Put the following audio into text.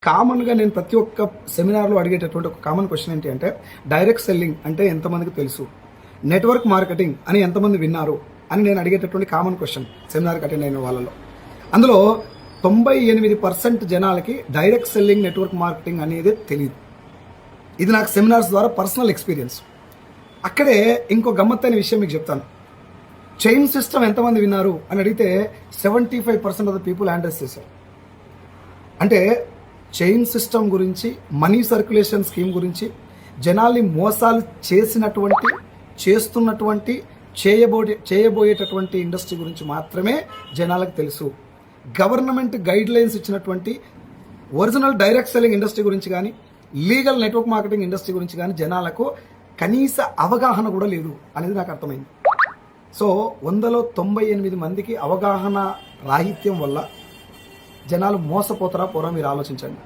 కామన్‌గా నేను ప్రతి ఒక్క సెమినార్‌లో అడిగేటటువంటి ఒక కామన్ క్వెషన్ ఏంటి అంటే, డైరెక్ట్ సెల్లింగ్ అంటే ఎంతమందికి తెలుసు? నెట్వర్క్ మార్కెటింగ్ అని ఎంతమంది విన్నారు? అని నేను అడిగేటటువంటి కామన్ క్వెషన్ సెమినార్‌కి అటెండ్ అయిన వాళ్ళలో. అందులో 98% జనాలకి డైరెక్ట్ సెల్లింగ్, నెట్వర్క్ మార్కెటింగ్ అనేది తెలీదు. ఇది నాకు సెమినార్స్ ద్వారా పర్సనల్ ఎక్స్‌పీరియన్స్. అక్కడే ఇంకో గమ్మత్తైన విషయం మీకు చెప్తాను. చైన్ సిస్టమ్ ఎంతమంది విన్నారు అని అడిగితే 75% ఆఫ్ ద పీపుల్ ఆన్సర్ చేశారు. అంటే చైన్ సిస్టమ్ గురించి, మనీ సర్క్యులేషన్ స్కీమ్ గురించి, జనాల్ని మోసాలు చేస్తున్నటువంటి, చేయబోయేటటువంటి ఇండస్ట్రీ గురించి మాత్రమే జనాలకు తెలుసు. గవర్నమెంట్ గైడ్ లైన్స్ ఇచ్చినటువంటి ఒరిజినల్ డైరెక్ట్ సెల్లింగ్ ఇండస్ట్రీ గురించి కానీ, లీగల్ నెట్వర్క్ మార్కెటింగ్ ఇండస్ట్రీ గురించి కానీ జనాలకు కనీస అవగాహన కూడా లేదు అనేది నాకు అర్థమైంది. సో 100లో 98 మందికి అవగాహన రాహిత్యం వల్ల జనాలు మోసపోతారా పోరా మీరు ఆలోచించండి.